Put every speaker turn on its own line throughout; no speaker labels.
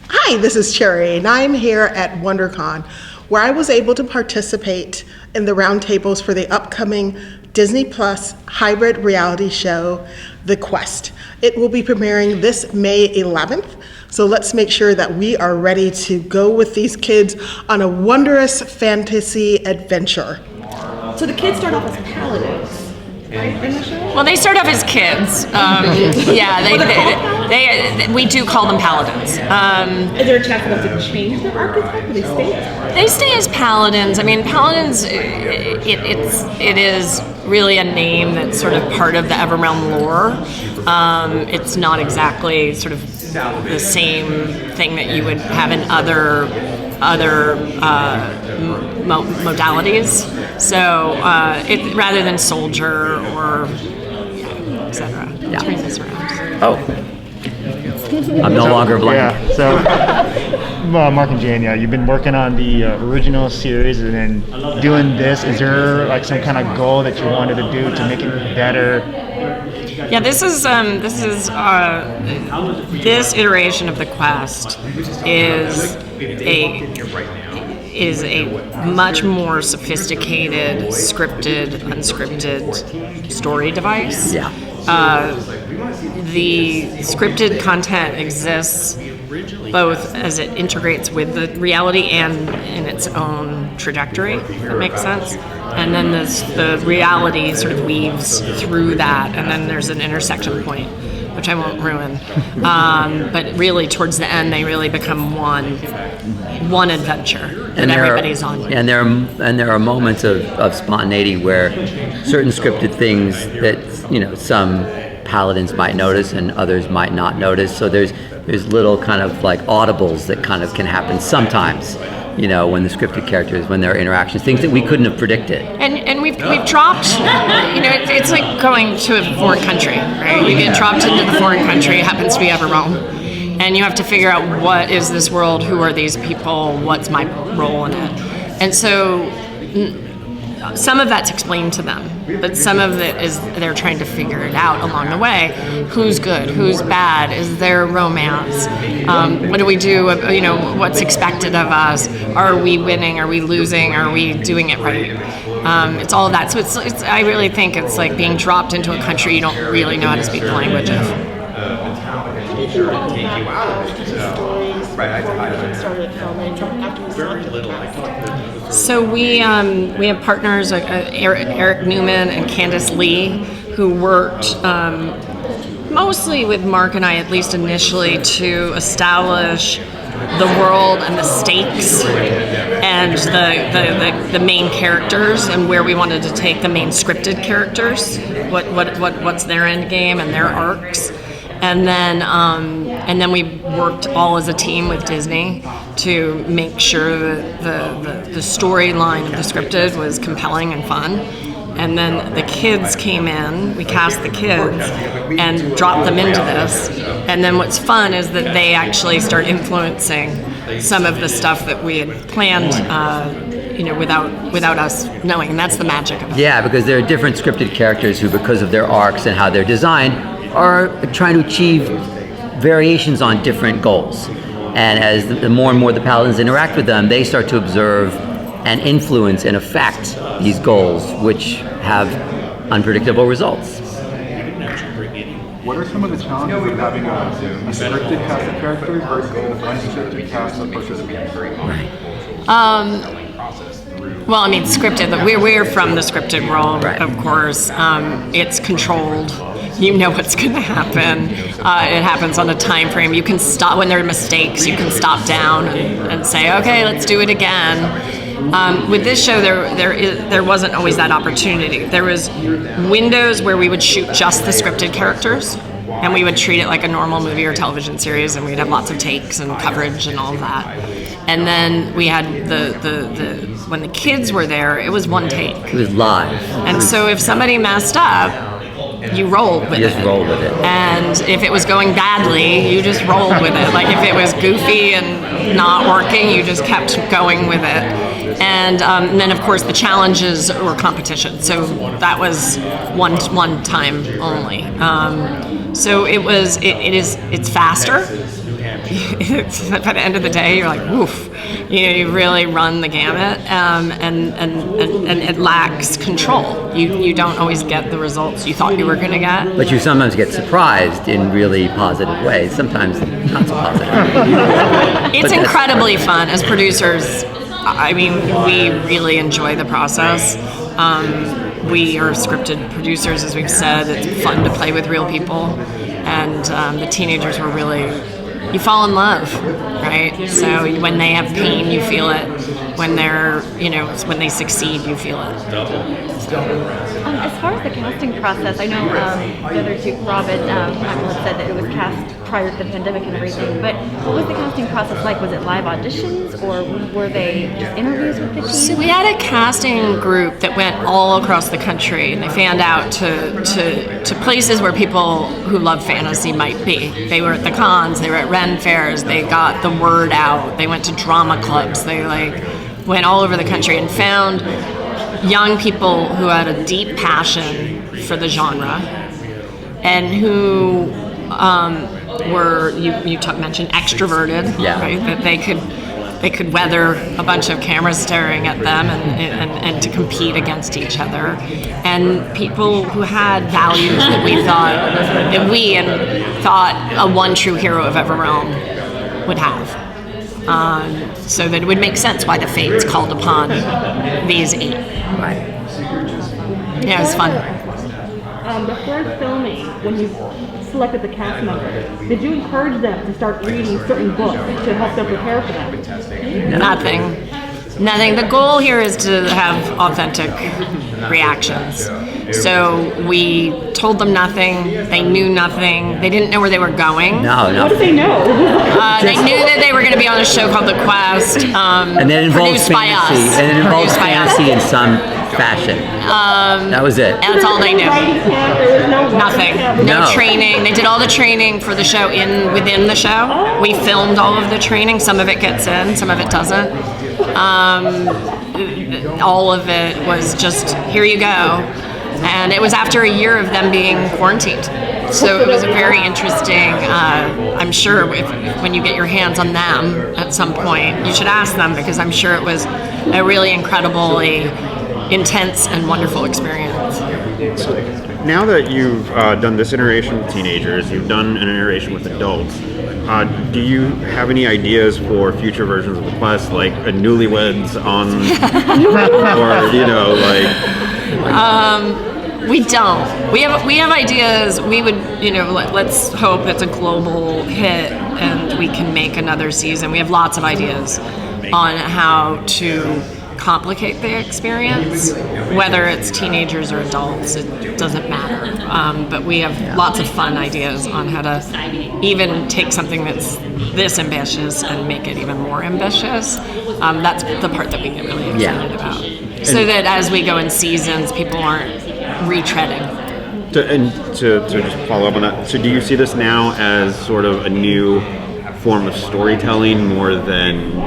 Hi, this is Cherry, and I'm here at Wondercon, where I was able to participate in the roundtables for the upcoming Disney Plus hybrid reality show, The Quest. It will be premiering this May 11th, so let's make sure that we are ready to go with these kids on a wondrous fantasy adventure.
So the kids start off as paladins.
Well, they start off as kids. We do call them paladins.
Is there a chance for them to change their archetype? Or they stay?
They stay as paladins. I mean, paladins. It is really a name that's sort of part of the Everealm lore. It's not exactly sort of the same thing that you would have in other modalities. So rather than soldier or etc.
Yeah.
Turns this around.
Oh. I'm no longer blind.
Yeah, so Mark and Jane, you've been working on the original series and then doing this. Is there like some kind of goal that you wanted to do to make it better?
Yeah, this iteration of the Quest is a much more sophisticated, scripted, unscripted story device.
Yeah.
The scripted content exists both as it integrates with the reality and in its own trajectory, if that makes sense. And then the reality sort of weaves through that, and then there's an intersection point, which I won't ruin. But really, towards the end, they really become one adventure that everybody's on.
And there are moments of spontaneity where certain scripted things that some paladins might notice and others might not notice. So there's little kind of like audibles that kind of can happen sometimes. When the scripted characters, when there are interactions, things that we couldn't have predicted. And
we've dropped, it's like going to a foreign country, right? You get dropped into the foreign country, it happens to be Everealm. And you have to figure out, what is this world, who are these people, what's my role in it? And so some of that's explained to them, but some of it is they're trying to figure it out along the way. Who's good? Who's bad? Is there romance? What do we do? What's expected of us? Are we winning? Are we losing? Are we doing it right? It's all of that. So it's. I really think it's like being dropped into a country you don't really know how to speak the language of. So we have partners like Eric Newman and Candace Lee, who worked mostly with Mark and I, at least initially, to establish the world and the stakes and the main characters and where we wanted to take the main scripted characters, what's their end game and their arcs. And then we worked all as a team with Disney to make sure that the storyline of the scripted was compelling and fun. And then the kids came in, we cast the kids and dropped them into this. And then what's fun is that they actually start influencing some of the stuff that we had planned without us knowing. And that's the magic of it.
Yeah, because there are different scripted characters who, because of their arcs and how they're designed, are trying to achieve variations on different goals. And as the more and more the paladins interact with them, they start to observe and influence and affect these goals, which have unpredictable results.
What are some of the challenges of having a scripted cast of characters versus an unscripted cast of participants?
Well, I mean, scripted. We're from the scripted world, right. Of course. It's controlled. You know what's going to happen. It happens on a time frame. You can stop when there are mistakes. You can stop down and say, "Okay, let's do it again." With this show, there wasn't always that opportunity. There was windows where we would shoot just the scripted characters, and we would treat it like a normal movie or television series, and we'd have lots of takes and coverage and all of that. And then we had the when the kids were there, it was one take.
It was live.
And so if somebody messed up, you rolled with it.
You just rolled with it.
And if it was going badly, you just rolled with it. Like if it was goofy and not working, you just kept going with it. And then of course the challenges were competition. So that was one time only. So it's faster. by the end of the day, you're like, woof. You really run the gamut, and it lacks control. You don't always get the results you thought you were going to get.
But you sometimes get surprised in really positive ways, sometimes not so positive.
It's incredibly fun as producers. I mean, we really enjoy the process. We are scripted producers, as we've said. It's fun to play with real people, and the teenagers were really, you fall in love, right? So when they have pain, you feel it. When they're, when they succeed, you feel it.
As far as the casting process, I know the other two, Rob and Michael, had said that it was cast prior to the pandemic and everything, but what was the casting process like? Was it live auditions, or were they just interviews with the team?
So we had a casting group that went all across the country, and they fanned out to places where people who love fantasy might be. They were at the cons, they were at Ren fairs, they got the word out, they went to drama clubs, they went all over the country and found young people who had a deep passion for the genre and who were, you mentioned extroverted, right? That they could weather a bunch of cameras staring at them and to compete against each other, and people who had values that we thought a one true hero of Everealm would have. So that it would make sense why the Fates called upon these 8.
Right.
Yeah, it was fun.
Before filming, when you selected the cast members, did you encourage them to start reading certain books to help them prepare for them?
Nothing. The goal here is to have authentic reactions. So we told them nothing. They knew nothing. They didn't know where they were going.
No.
What did they know?
They knew that they were going to be on a show called The Quest,
and that involves
produced by us.
fantasy. And it involves fantasy in some fashion. That was it.
That's all they knew.
Writing camp, there was no
Nothing. No training. They did all the training for the show within the show. We filmed all of the training. Some of it gets in, some of it doesn't. All of it was just, here you go. And it was after a year of them being quarantined. So it was a very interesting, I'm sure when you get your hands on them at some point, you should ask them, because I'm sure it was a really incredibly intense and wonderful experience.
Now that you've done this iteration with teenagers, you've done an iteration with adults, do you have any ideas for future versions of the Quest, like a Newlyweds on, or
We don't. We have ideas. We would, let's hope it's a global hit and we can make another season. We have lots of ideas on how to complicate the experience, whether it's teenagers or adults, it doesn't matter. But we have lots of fun ideas on how to even take something that's this ambitious and make it even more ambitious. That's the part that we get really excited about. So that as we go in seasons, people aren't retreading.
To just follow up on that, so do you see this now as sort of a new form of storytelling more than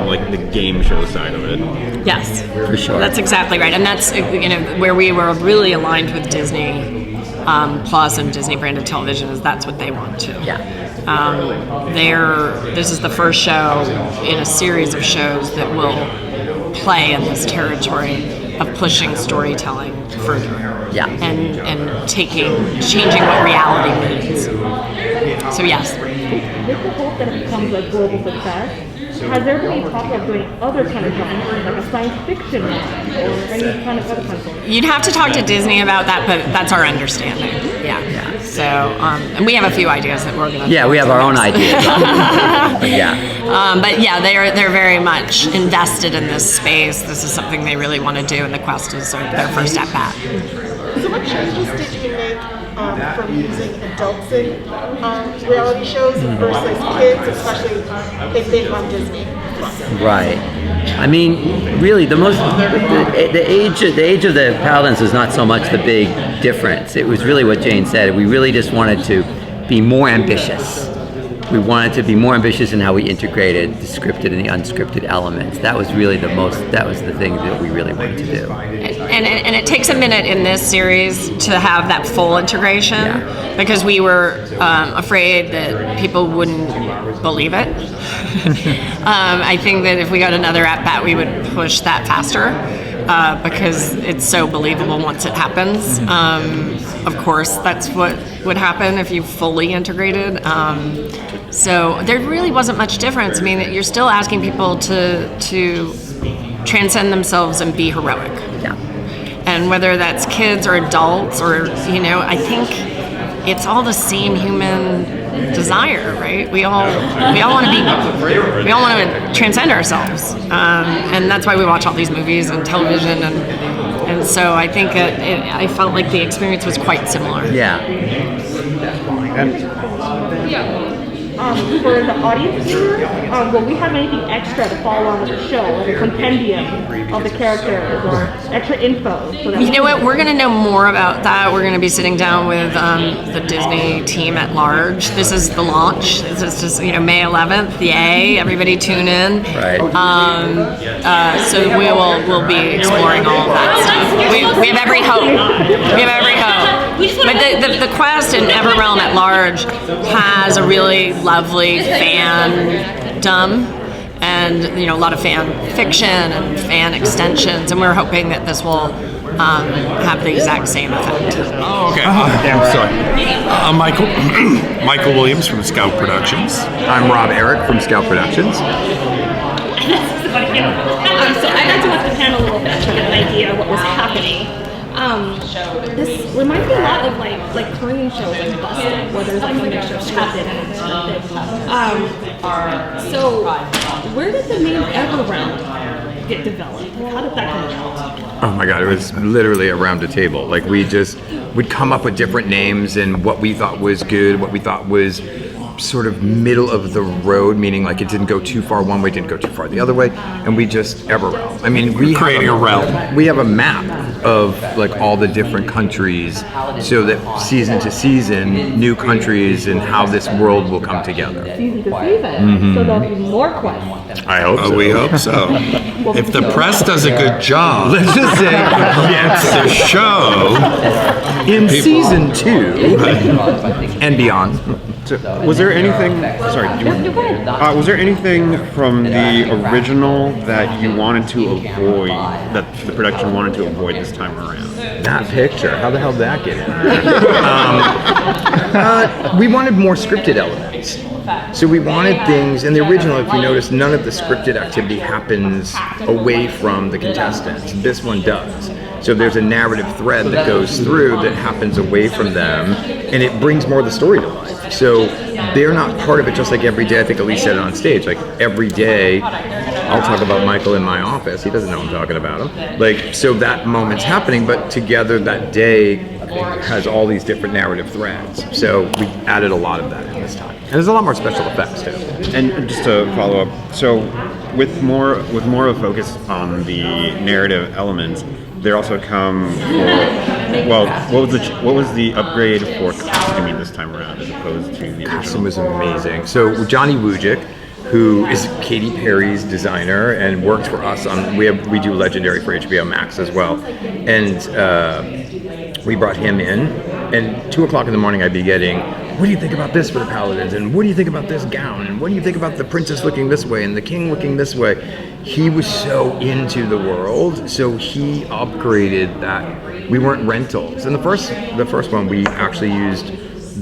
like the game show side of it?
Yes,
For sure.
That's exactly right, and that's where we were really aligned with Disney Plus and Disney branded television. Is that's what they want to. This is the first show in a series of shows that will play in this territory of pushing storytelling further. And changing what reality means. So yes.
With the hope that it becomes a global success, has there been any talk of doing other kind of genres, like a science fiction one, or any kind of other kind of story?
You'd have to talk to Disney about that, but that's our understanding. Yeah. So, and we have a few ideas that we're going to.
Yeah, we have our own ideas.
But they're very much invested in this space. This is something they really want to do, and the Quest is their first at bat.
So what changes did you make from using adults in reality shows versus kids, especially if they've on Disney?
Right. I mean, really, the age of the Paladins is not so much the big difference. It was really what Jane said. We really just wanted to be more ambitious. we wanted to be more ambitious in how we integrated the scripted and the unscripted elements. That was really the thing that we really wanted to do.
And it takes a minute in this series to have that full integration because we were afraid that people wouldn't believe it. I think that if we got another at-bat, we would push that faster because it's so believable once it happens. Of course, that's what would happen if you fully integrated. So there really wasn't much difference. I mean, you're still asking people to transcend themselves and be heroic.
Yeah.
And whether that's kids or adults or, I think it's all the same human desire, right? We all want to transcend ourselves. And that's why we watch all these movies and television. And so I think I felt like the experience was quite similar.
Yeah.
For the audience here, will we have anything extra to follow on with the show, like a compendium of the characters or extra info? So that
You know what? We're going to know more about that. We're going to be sitting down with the Disney team at large. This is the launch. This is just May 11th. Yay! Everybody tune in.
Right.
So we'll be exploring all of that stuff. We have every hope. We have every hope. But the quest in Everealm at large has a really lovely fandom and a lot of fan fiction and fan extensions, and we're hoping that this will have the exact same effect.
Oh, okay. I'm sorry. Michael Williams from Scout Productions.
I'm Rob Eric from Scout Productions.
So I got to watch the panel a little bit to get an idea of what was happening. This reminds me a lot of like Korean shows like Busted, where there's like a mixture of scripted and unscripted. So where did the name Everealm get developed? How did that come about?
Oh my God, it was literally around a table. Like we'd come up with different names and what we thought was good, what we thought was sort of middle of the road, meaning like it didn't go too far one way, didn't go too far the other way, and we just Everealm. I mean,
creating a realm.
We have a map of like all the different countries, so that season to season, new countries and how this world will come together.
Season to season, so there'll be more quests.
I hope so.
We hope so. If the press does a good job,
Let's just say yes.
the show
In season 2 and beyond.
So, was there anything? Sorry. Was there anything from the original that you wanted to avoid, that the production wanted to avoid this time around?
That picture. How the hell did that get in? We wanted more scripted elements. So we wanted things, in the original, if you notice, none of the scripted activity happens away from the contestants. This one does. So there's a narrative thread that goes through that happens away from them, and it brings more of the story to life. So they're not part of it, just like every day. I think Elise said it on stage. Like every day, I'll talk about Michael in my office. He doesn't know I'm talking about him. Like, so that moment's happening, but together that day has all these different narrative threads. So we added a lot of that in this time. And there's a lot more special effects too.
And just to follow up, so with more of a focus on the narrative elements, there also come what was the upgrade for costuming this time around as opposed to the
Costume
original?
was amazing. So Johnny Wujik, who is Katy Perry's designer and worked for us on, we do Legendary for HBO Max as well, and we brought him in, and 2 o'clock in the morning I'd be getting, what do you think about this for the Paladins, and what do you think about this gown, and what do you think about the princess looking this way and the king looking this way? He was so into the world, so he upgraded that. We weren't rentals. And the first one we actually used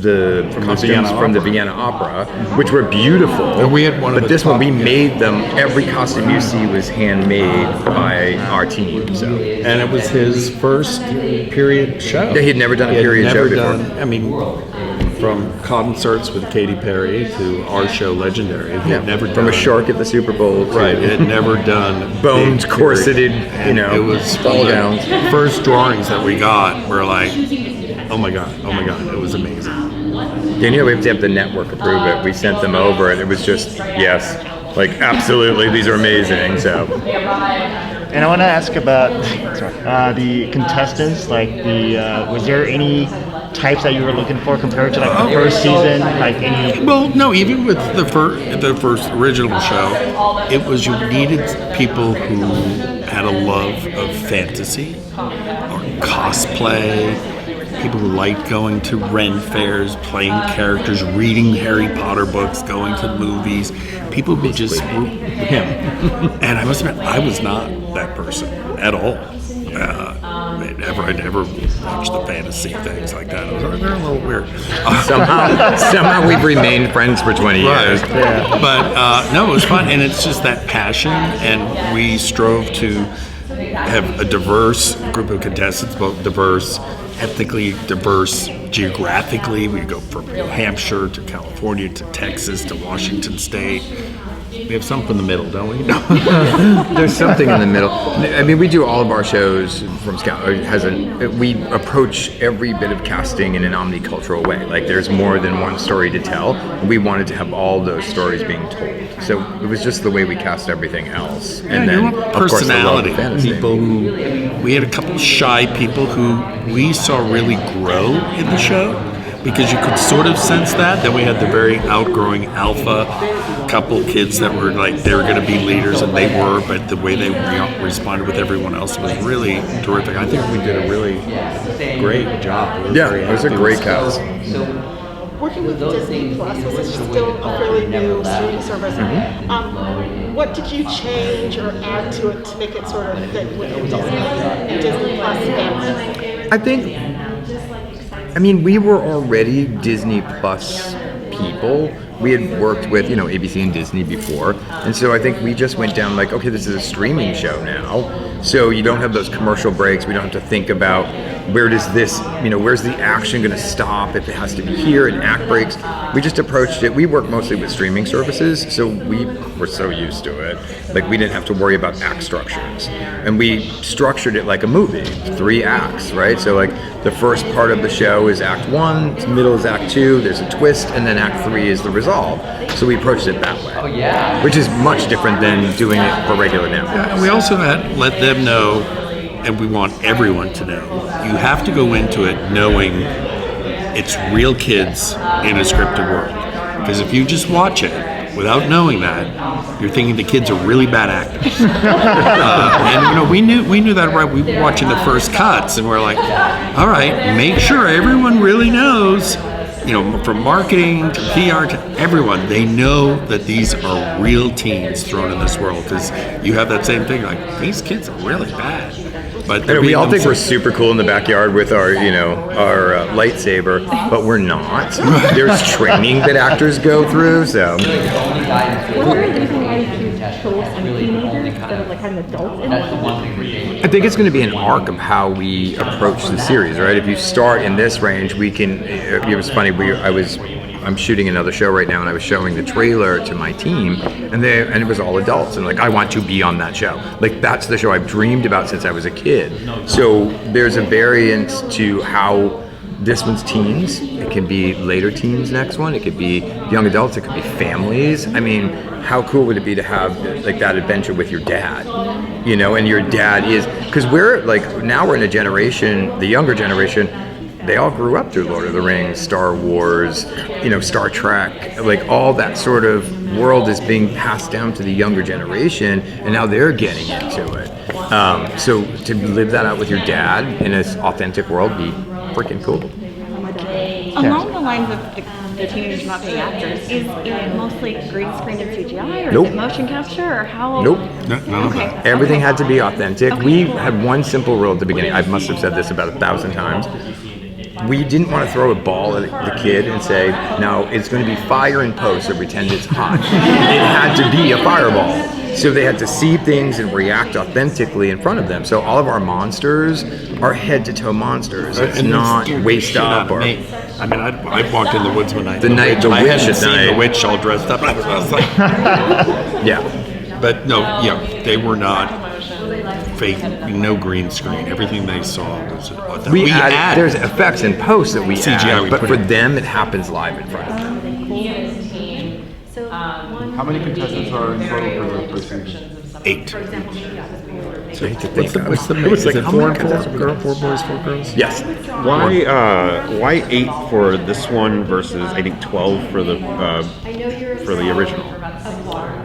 the costumes from the Vienna Opera, which were beautiful.
And we had one of
but
the
this one
top-
we made them. Every costume you see was handmade by our team. So
and it was his first period show.
Yeah, he had never done a
He had
period
never
show before.
done- I mean, from concerts with Katy Perry to our show Legendary, he had never
from
done
a shark at the Super Bowl. To
Right, it had never done
Boned,
big
corseted,
period.
you know,
It was
ball
the
gowns.
first drawings that we got were like, oh my god, it was amazing.
You know, we have to have the network approve it. We sent them over, and it was just yes, like absolutely, these are amazing. So.
And I want to ask about the contestants. Like was there any types that you were looking for compared to like the first season? Like any?
Well, no, even with the first original show, it was you needed people who had a love of fantasy or cosplay, people who liked going to Ren fairs, playing characters, reading Harry Potter books, going to the movies, people who just him. And I must admit, I was not that person at all. I never watched the fantasy things like that. They're a little weird.
Somehow we've remained friends for 20 years.
Right. Yeah. But no, it was fun, and it's just that passion, and we strove to have a diverse group of contestants, both diverse, ethnically diverse, geographically. We go from New Hampshire to California to Texas to Washington State. We have something in the middle, don't we? No.
There's something in the middle. I mean, we do all of our shows from Scout. We approach every bit of casting in an omnicultural way. Like, there's more than one story to tell. We wanted to have all those stories being told. So it was just the way we cast everything else. And then,
you want personality. People who, we had a couple shy people who we saw really grow in the show, because you could sort of sense that. Then we had the very outgrowing alpha couple kids that were like, they were going to be leaders, and they were, but the way they responded with everyone else was really terrific. I think we did a really great job.
It was a great cast.
Working with Disney Plus, this is still a fairly new streaming service. What did you change or add to it to make it sort of fit with the Disney Plus family?
I mean, we were already Disney Plus people. We had worked with, ABC and Disney before. And so I think we just went down like, okay, this is a streaming show now. So you don't have those commercial breaks. We don't have to think about where's the action going to stop if it has to be here, and act breaks. We just approached it. We work mostly with streaming services, so we were so used to it. Like, we didn't have to worry about act structures. And we structured it like a movie, 3 acts, right? So like the first part of the show is Act 1, middle is Act 2, there's a twist, and then Act 3 is the resolve. So we approached it that way, which is much different than doing it for regular networks.
Yeah, and we also had let them know, and we want everyone to know, you have to go into it knowing it's real kids in a scripted world. Because if you just watch it without knowing that, you're thinking the kids are really bad actors. And we knew that right. We were watching the first cuts, and we're like, all right, make sure everyone really knows. From marketing to PR to everyone, they know that these are real teens thrown in this world, because you have that same thing, like, these kids are really bad. But
we all think we're super cool in the backyard with our lightsaber, but we're not. There's training that actors go through, so.
Was there a different way to chose some teenagers instead of like having adults in it?
I think it's going to be an arc of how we approach the series, right? If you start in this range, we can. It was funny. I'm shooting another show right now, and I was showing the trailer to my team, and it was all adults, and like, I want to be on that show. Like, that's the show I've dreamed about since I was a kid. So there's a variance to how this one's teens. It can be later teens next one. It could be young adults. It could be families. I mean, how cool would it be to have like that adventure with your dad? And your dad is, because we're in a generation, the younger generation, they all grew up through Lord of the Rings, Star Wars, Star Trek, like all that sort of world is being passed down to the younger generation, and now they're getting into it. So to live that out with your dad in this authentic world be freaking cool.
Along the lines of the teenagers not being actors, is it mostly green screen and CGI, or
Nope.
is it motion capture, or how?
Nope.
Okay.
Everything had to be authentic. We had one simple rule at the beginning. I must have said this about 1,000 times. We didn't want to throw a ball at the kid and say, no, it's going to be fire in post, so pretend it's hot. It had to be a fireball. So they had to see things and react authentically in front of them. So all of our monsters are head-to-toe monsters. It's not waist up or...
I walked in the woods one night.
The night the
I
witch
hadn't
at
seen
night.
the witch all dressed up. I was like...
Yeah.
But no, they were not fake, no green screen. Everything they saw was authentic.
We add there's effects in post that we
CGI
add,
we
but
put
for
in.
them it happens live in front of them.
How many contestants are in total for the first season?
8.
So I hate to think of
What's the
it was
mix?
like
Is it
how
4
many
and 4?
contestants?
Girl, 4 boys, 4 girls?
Yes.
Why 8 for this one versus I think 12 for the original?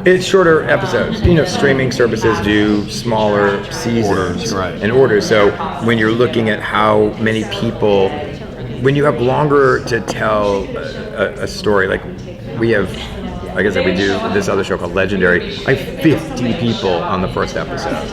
It's shorter episodes. You know, streaming services do smaller seasons
Orders, right.
and orders. So when you're looking at how many people, when you have longer to tell a story, like we have, like I said, we do this other show called Legendary. I have 50 people on the first episode.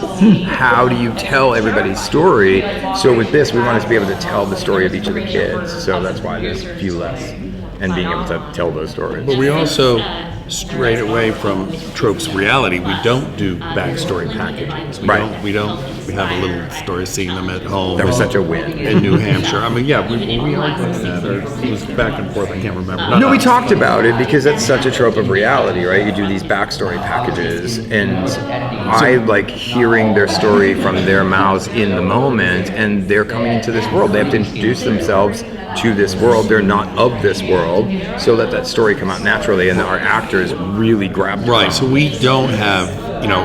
How do you tell everybody's story? So with this, we wanted to be able to tell the story of each of the kids. So that's why there's a few less, and being able to tell those stories.
But we also strayed away from tropes of reality. We don't do backstory packages. We have a little story seeing them at home.
That was such a win.
In New Hampshire. I mean, yeah, we are doing that. Or it was back and forth. I can't remember.
No, we talked about it because that's such a trope of reality, right? You do these backstory packages, and I like hearing their story from their mouths in the moment, and they're coming into this world. They have to introduce themselves to this world. They're not of this world, so let that story come out naturally, and our actors really grab it.
Right, so we don't have,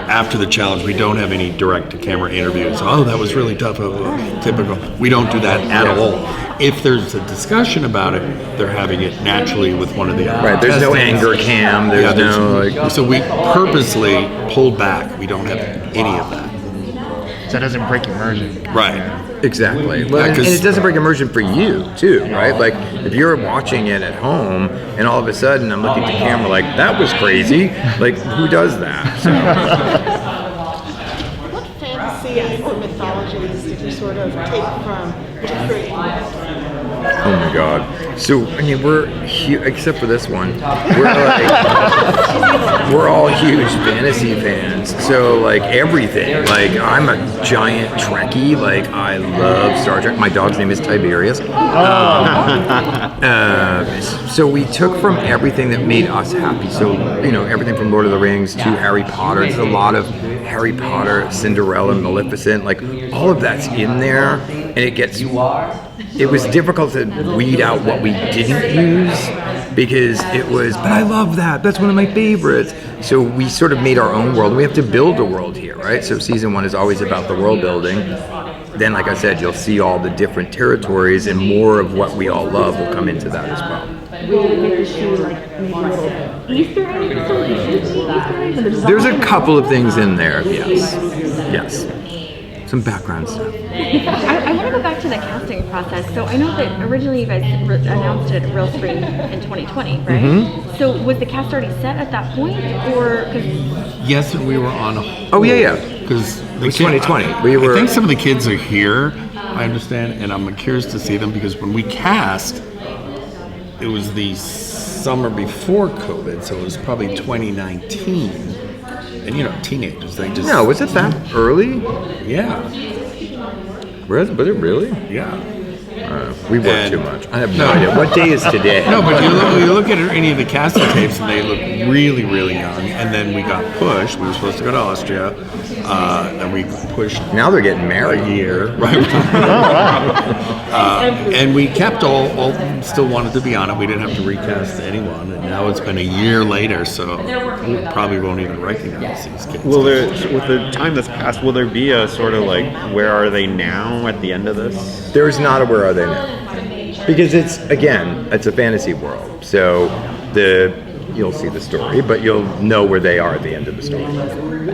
after the challenge, we don't have any direct-to-camera interviews. Oh, that was really tough. Typical. We don't do that at all. If there's a discussion about it, they're having it naturally with one of the other.
Right, there's no anger cam.
So we purposely pulled back. We don't have any of that.
So it doesn't break immersion.
Right.
Exactly. Well, and it doesn't break immersion for you, too, right? Like, if you're watching it at home, and all of a sudden I'm looking at the camera like, that was crazy. Like, who does that? So.
What fantasy or mythologies did you sort of take from to create?
Oh my God. So, I mean, we're except for this one, we're all huge fantasy fans. So, like, everything. Like, I'm a giant Trekkie. Like, I love Star Trek. My dog's name is Tiberius. So we took from everything that made us happy. So, everything from Lord of the Rings to Harry Potter. There's a lot of Harry Potter, Cinderella, Maleficent. Like, all of that's in there. And it was difficult to weed out what we didn't use because but I love that. That's one of my favorites. So we sort of made our own world. We have to build a world here, right? So season 1 is always about the world building. Then, like I said, you'll see all the different territories, and more of what we all love will come into that as well.
Easter eggs?
There's a couple of things in there, yes. Some background stuff.
I want to go back to the casting process. So I know that originally you guys announced it at Real Screen in 2020, right?
Mm-hmm.
So was the cast already set at that point, or?
Yes, and we were on hold.
Oh, yeah.
Because
it was 2020.
I think some of the kids are here, I understand, and I'm curious to see them because when we cast, it was the summer before COVID, so it was probably 2019. And teenagers, they just...
No, was it that early?
Yeah.
Was it really?
Yeah.
We work too much. I have no idea. What day is today?
No, but you look at any of the casting tapes and they look really, really young. And then we got pushed. We were supposed to go to Austria. And we pushed...
Now they're getting married.
A year. Right. And we kept all of them still wanted to be on it. We didn't have to recast anyone. And now it's been a year later, so we probably won't even recognize these kids.
With the time that's passed, will there be a sort of like, where are they now at the end of this?
There's not a where are they now. Because it's a fantasy world. So you'll see the story, but you'll know where they are at the end of the story.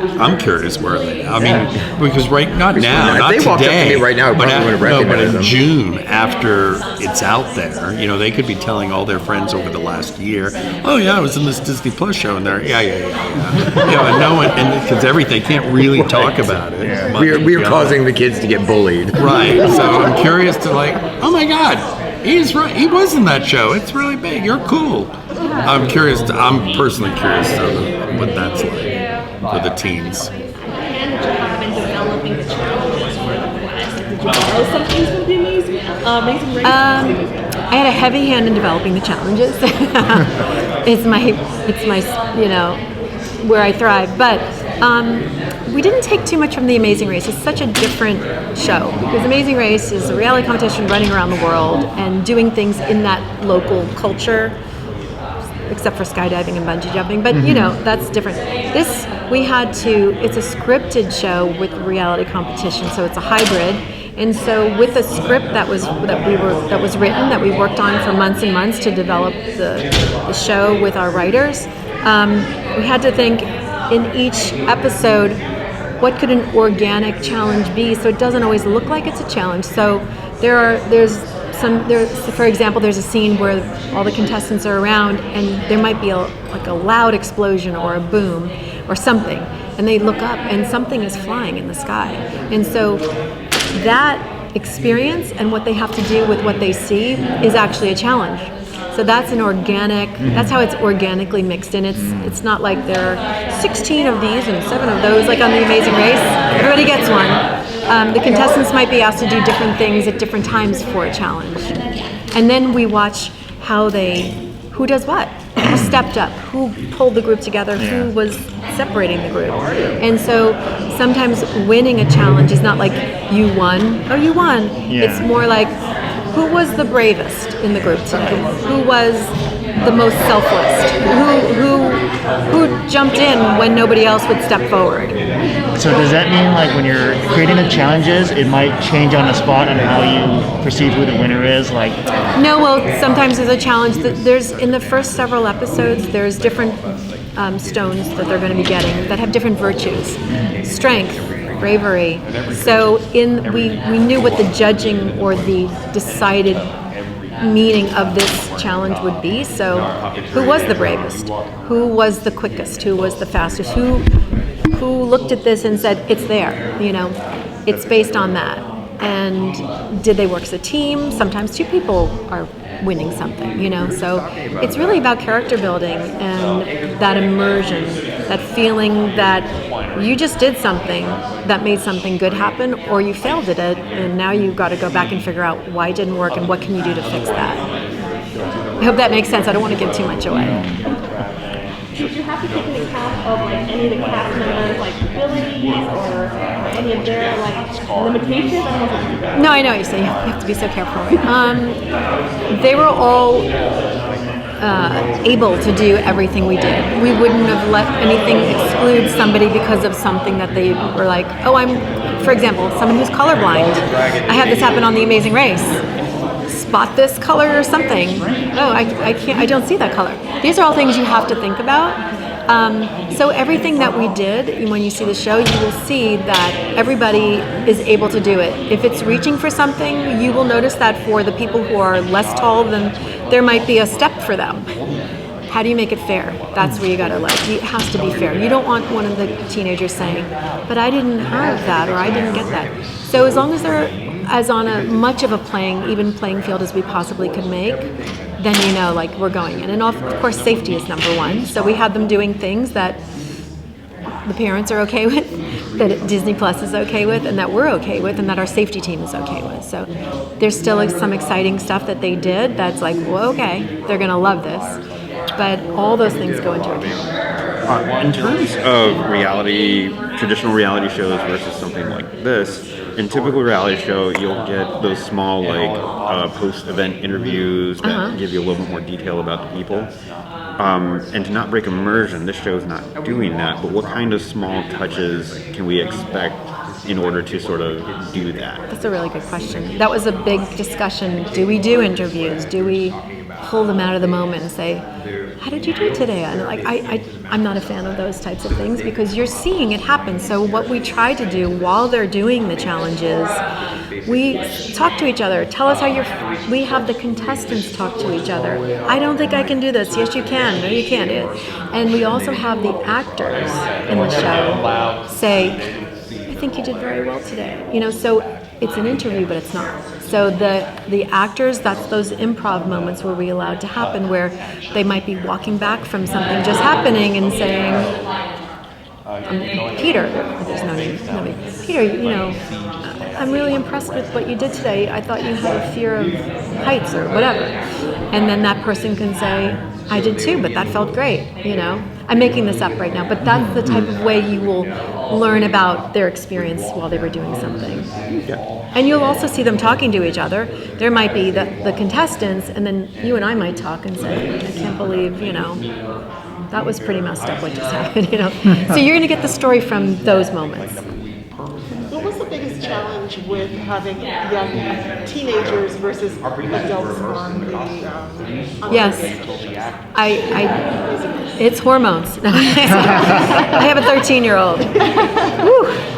I'm curious where they are. I mean, because not now, not
if they walked up to
today,
me right now, I probably wouldn't recognize
but in
them.
June, after it's out there, they could be telling all their friends over the last year, oh yeah, I was in this Disney Plus show, and they're, yeah. And no one, because they can't really talk about it.
Yeah. We are causing the kids to get bullied.
Right, so I'm curious to oh my God, he's right, he was in that show, it's really big, you're cool. I'm personally curious to what that's like for the teens.
In developing the challenges for the quest. Did you borrow some things from the Amazing Race?
I had a heavy hand in developing the challenges. It's my where I thrive. But we didn't take too much from the Amazing Race. It's such a different show because Amazing Race is a reality competition running around the world and doing things in that local culture, except for skydiving and bungee jumping. But that's different. This we had to. It's a scripted show with reality competition, so it's a hybrid. And so, with a script that was written, that we worked on for months and months to develop the show with our writers, we had to think in each episode, what could an organic challenge be? So it doesn't always look like it's a challenge. So for example, there's a scene where all the contestants are around, and there might be a loud explosion or a boom or something, and they look up and something is flying in the sky. And so that experience and what they have to do with what they see is actually a challenge. So that's that's how it's organically mixed in. It's not like there are 16 of these and 7 of those, like on The Amazing Race. Everybody gets one. The contestants might be asked to do different things at different times for a challenge. And then we watch who does what, who stepped up, who pulled the group together, who was separating the group. And so sometimes winning a challenge is not like you won, you won.
Yeah.
It's more like, who was the bravest in the group today? Who was the most selfless? Who jumped in when nobody else would step forward?
So does that mean like when you're creating the challenges, it might change on the spot on how you perceive who the winner is? Like
no, well, sometimes there's a challenge. There's in the first several episodes, there's different stones that they're going to be getting that have different virtues, strength, bravery. So we knew what the judging or the decided meaning of this challenge would be. So who was the bravest? Who was the quickest? Who was the fastest? Who looked at this and said, it's there, it's based on that. And did they work as a team? Sometimes 2 people are winning something, so it's really about character building and that immersion, that feeling that you just did something that made something good happen, or you failed at it, and now you've got to go back and figure out why it didn't work and what can you do to fix that. I hope that makes sense. I don't want to give too much away.
Did you have to take into account of any of the cast members' abilities or any of their limitations?
No, I know what you're saying. You have to be so careful. They were all able to do everything we did. We wouldn't have let anything exclude somebody because of something that they were like, for example, someone who's colorblind. I had this happen on The Amazing Race. Spot this color or something. Oh, I can't. I don't see that color. These are all things you have to think about. So everything that we did, when you see the show, you will see that everybody is able to do it. If it's reaching for something, you will notice that for the people who are less tall, then there might be a step for them. How do you make it fair? That's where you gotta it has to be fair. You don't want one of the teenagers saying, but I didn't have that or I didn't get that. So as long as they're as on much of a even playing field as we possibly could make, then we're going in. And of course safety is number 1. So we had them doing things that the parents are okay with, that Disney Plus is okay with, and that we're okay with, and that our safety team is okay with. So there's still some exciting stuff that they did that's like, well, okay, they're gonna love this. But all those things go into account.
In terms of traditional reality shows versus something like this, in typical reality show, you'll get those small post-event interviews that give you a little bit more detail about the people. And to not break immersion, this show is not doing that. But what kind of small touches can we expect in order to sort of do that?
That's a really good question. That was a big discussion. Do we do interviews? Do we pull them out of the moment and say, how did you do today? And I'm not a fan of those types of things because you're seeing it happen. So what we try to do while they're doing the challenges, we talk to each other. Tell us how we have the contestants talk to each other. I don't think I can do this. Yes, you can. No, you can't. And we also have the actors in the show say, I think you did very well today. So it's an interview, but it's not. So the actors, that's those improv moments where we allowed to happen, where they might be walking back from something just happening and saying, Peter, there's no name, Peter, I'm really impressed with what you did today. I thought you had a fear of heights or whatever. And then that person can say, I did too, but that felt great, I'm making this up right now, but that's the type of way you will learn about their experience while they were doing something. Yeah. And you'll also see them talking to each other. There might be the contestants, and then you and I might talk and say, I can't believe,
that was pretty messed up what just happened, you know. So you're going to get the story from those moments.
What was the biggest challenge with having young teenagers versus adults on the
Yes, it's hormones. No. I have a 13-year-old,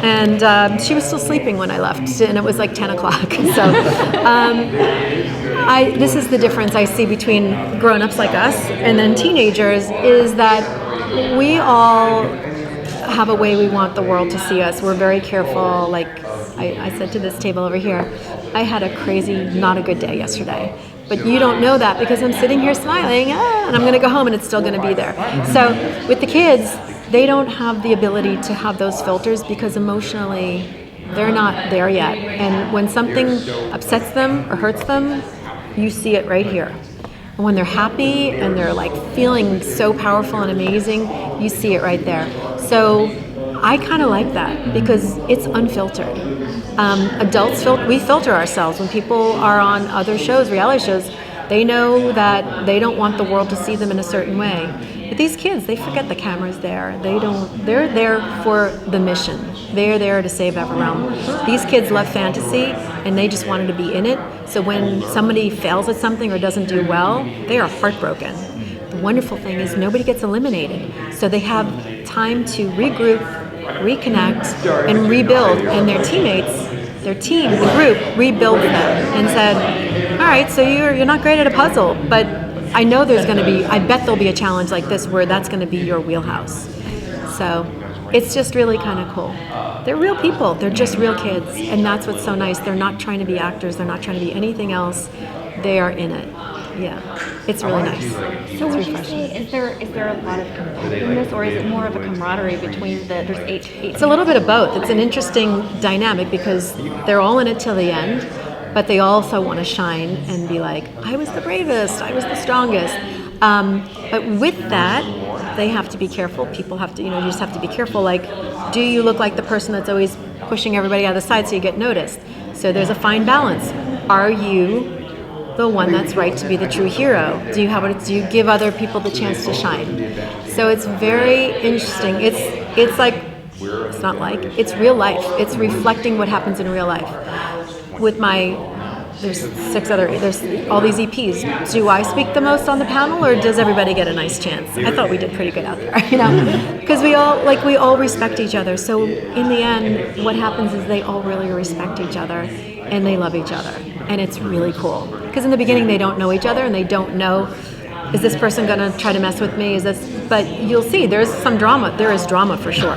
and she was still sleeping when I left, and it was like 10 o'clock. So this is the difference I see between grown-ups like us and then teenagers, is that we all have a way we want the world to see us. We're very careful. Like I said to this table over here, I had a crazy, not a good day yesterday. But you don't know that because I'm sitting here smiling, and I'm going to go home and it's still going to be there. So with the kids, they don't have the ability to have those filters because emotionally they're not there yet. And when something upsets them or hurts them, you see it right here. And when they're happy and they're like feeling so powerful and amazing, you see it right there. So I kind of like that because it's unfiltered. Adults, we filter ourselves. When people are on other shows, reality shows, they know that they don't want the world to see them in a certain way. But these kids, they forget the camera's there. They're there for the mission. They're there to save Everealm. These kids love fantasy and they just wanted to be in it. So when somebody fails at something or doesn't do well, they are heartbroken. The wonderful thing is nobody gets eliminated. So they have time to regroup, reconnect, and rebuild. And their teammates, their team, the group, rebuild them and said, all right, so you're not great at a puzzle, but I know I bet there'll be a challenge like this where that's going to be your wheelhouse. So it's just really kind of cool. They're real people. They're just real kids. And that's what's so nice. They're not trying to be actors. They're not trying to be anything else. They are in it. Yeah. It's really nice.
So would you say, is there a lot of competitiveness, or is it more of a camaraderie between there's eight?
It's a little bit of both. It's an interesting dynamic because they're all in it till the end, but they also want to shine and be like, I was the bravest, I was the strongest. But with that, they have to be careful. People have to, you just have to be careful. Like, do you look like the person that's always pushing everybody out of the side so you get noticed? So there's a fine balance. Are you the one that's right to be the true hero? Do you give other people the chance to shine? So it's very interesting. It's real life. It's reflecting what happens in real life. With there's all these EPs. Do I speak the most on the panel, or does everybody get a nice chance? I thought we did pretty good out there, because we all respect each other. So in the end, what happens is they all really respect each other and they love each other, and it's really cool. Because in the beginning they don't know each other and they don't know, is this person going to try to mess with me? But you'll see there's some drama. There is drama for sure.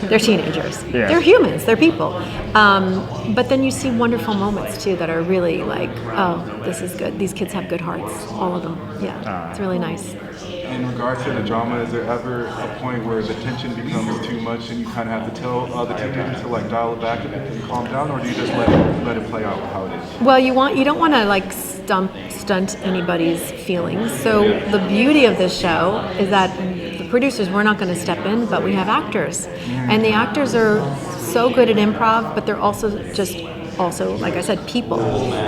They're teenagers. Yeah. They're humans. They're people. But then you see wonderful moments too that are really like, oh, this is good. These kids have good hearts. All of them. Yeah, it's really nice.
In regards to the drama, is there ever a point where the tension becomes too much and you kind of have to tell the teenagers to like dial it back and calm down, or do you just let it play out how it is?
Well, you don't want to like stunt anybody's feelings. So the beauty of this show is that the producers, we're not going to step in, but we have actors, and the actors are so good at improv, but they're also like I said, people.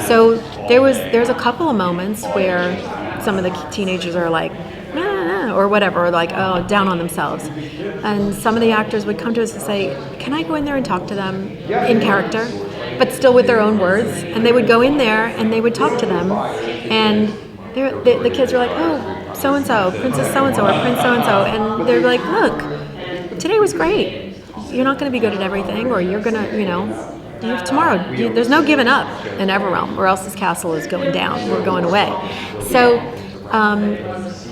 So there's a couple of moments where some of the teenagers are like, nah, or whatever, or like, oh, down on themselves. And some of the actors would come to us and say, can I go in there and talk to them in character, but still with their own words? And they would go in there and they would talk to them. And the kids are like, oh, so-and-so, Princess so-and-so, or Prince so-and-so. And they're like, look, today was great. You're not going to be good at everything, or you're going to, tomorrow. There's no giving up in Everealm, or else this castle is going down. We're going away. So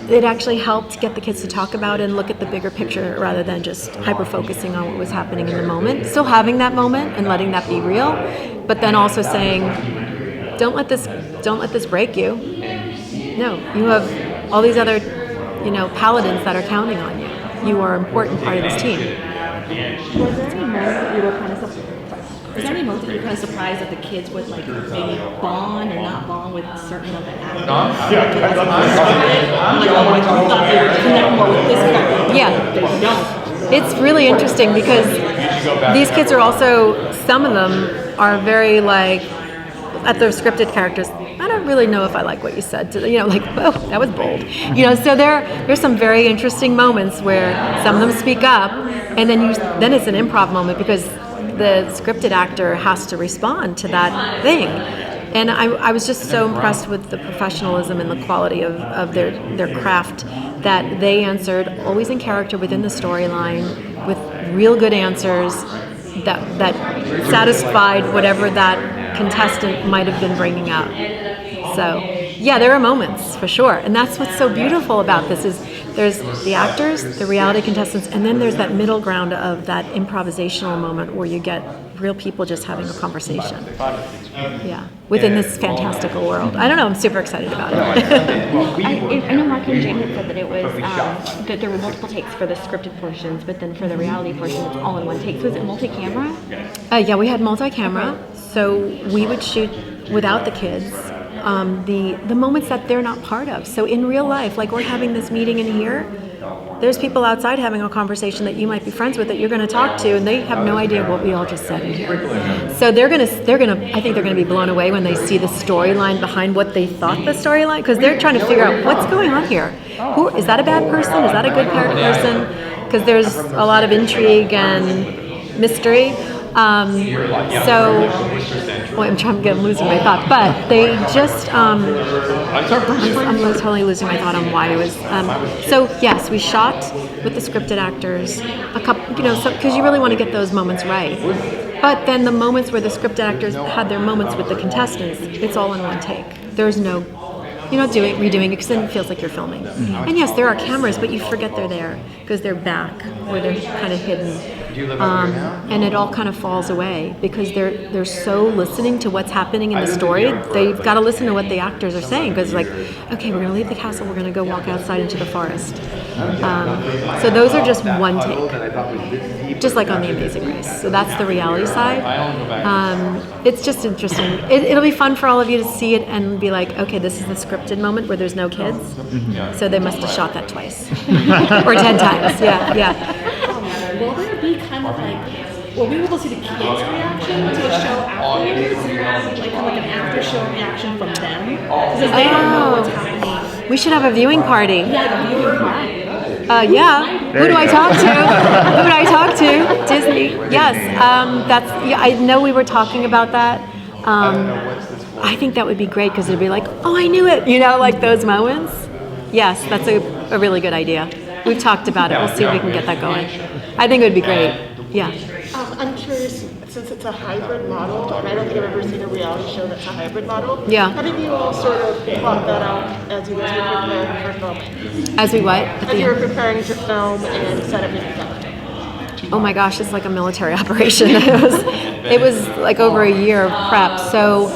it actually helped get the kids to talk about it and look at the bigger picture rather than just hyper-focusing on what was happening in the moment. Still having that moment and letting that be real, but then also saying, don't let this break you. No, you have all these other, paladins that are counting on you. You are an important part of this team.
Was there any moment that you were kind of surprised that the kids would like maybe bond or not bond with certain of the actors?
Yeah. It's really interesting because these kids are also, some of them are very like
at the scripted characters, I don't really know if I like what you said. Like, oh, that was bold. So there's some very interesting moments where some of them speak up, and then it's an improv moment because the scripted actor has to respond to that thing. And I was just so impressed with the professionalism and the quality of their craft that they answered always in character within the storyline with real good answers that satisfied whatever that contestant might have been bringing up. So, yeah, there are moments for sure. And that's what's so beautiful about this is there's the actors, the reality contestants, and then there's that middle ground of that improvisational moment where you get real people just having a conversation. Yeah, within this fantastical world. I don't know, I'm super excited about it.
I know Mark and Jane had said that it was that there were multiple takes for the scripted portions, but then for the reality portion, it's all in one take. So is it multi-camera?
Yeah, we had multi-camera, so we would shoot without the kids. The moments that they're not part of. So in real life, like we're having this meeting in here, there's people outside having a conversation that you might be friends with that you're going to talk to, and they have no idea what we all just said in here. So I think they're going to be blown away when they see the storyline behind what they thought the storyline, because they're trying to figure out what's going on here. Who is that? A bad person? Is that a good person? Because there's a lot of intrigue and mystery. I'm losing my thought, but they just, I'm totally losing my thought on why it was, so yes, we shot with the scripted actors, a couple, because you really want to get those moments right, but then the moments where the scripted actors had their moments with the contestants, it's all in one take. There's no, redoing it, because then it feels like you're filming. And yes, there are cameras, but you forget they're there, because they're back, or they're kind of hidden. And it all kind of falls away because they're so listening to what's happening in the story. They've got to listen to what the actors are saying because like, okay, we're going to leave the castle, we're going to go walk outside into the forest. So those are just one take, just like on The Amazing Race. So that's the reality side. It's just interesting. It'll be fun for all of you to see it and be like, okay, this is the scripted moment where there's no kids. So they must have shot that twice or 10 times. Yeah.
Will there be kind of like, will we be able to see the kids' reaction to the show afterwards? Like kind of like an after show reaction from them? Because they don't know what's happening.
We should have a viewing party.
Yeah, the viewing party.
Yeah. Who do I talk to? Who do I talk to? Disney. Yes. I know we were talking about that. I think that would be great because it'd be like, oh, I knew it. Like those moments. Yes, that's a really good idea. We've talked about it. We'll see if we can get that going. I think it would be great. Yeah.
I'm curious, since it's a hybrid model, and I don't think I've ever seen a reality show that's a hybrid model.
Yeah.
How did you all sort of plot that out as you guys were preparing for filming?
As we what?
As you were preparing to film and set everything up.
Oh my gosh, it's like a military operation. It was like over a year of prep. So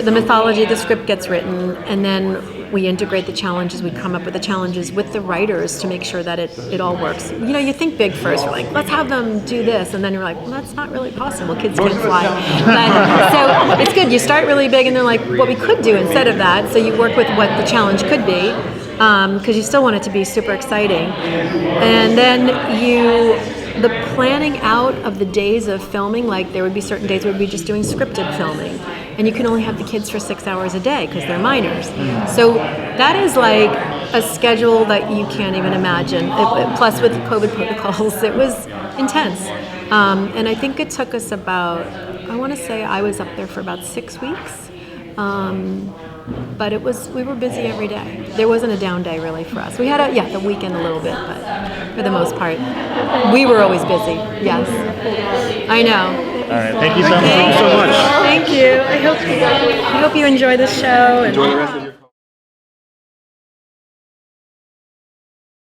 the mythology, the script gets written, and then we integrate the challenges. We come up with the challenges with the writers to make sure that it all works. You think big first. You're like, let's have them do this, and then you're like, well, that's not really possible. Kids can't fly. So it's good. You start really big, and they're like, what we could do instead of that. So you work with what the challenge could be, because you still want it to be super exciting, and then the planning out of the days of filming, like there would be certain days where we'd be just doing scripted filming, and you can only have the kids for 6 hours a day because they're minors. So that is like a schedule that you can't even imagine. Plus with COVID protocols, it was intense. And I think it took us about, I want to say I was up there for about 6 weeks. But we were busy every day. There wasn't a down day really for us. We had the weekend a little bit, but for the most part, we were always busy. Yes, I know.
All right, thank you so much.
Thank you. I hope you enjoy the show.
Enjoy the rest of your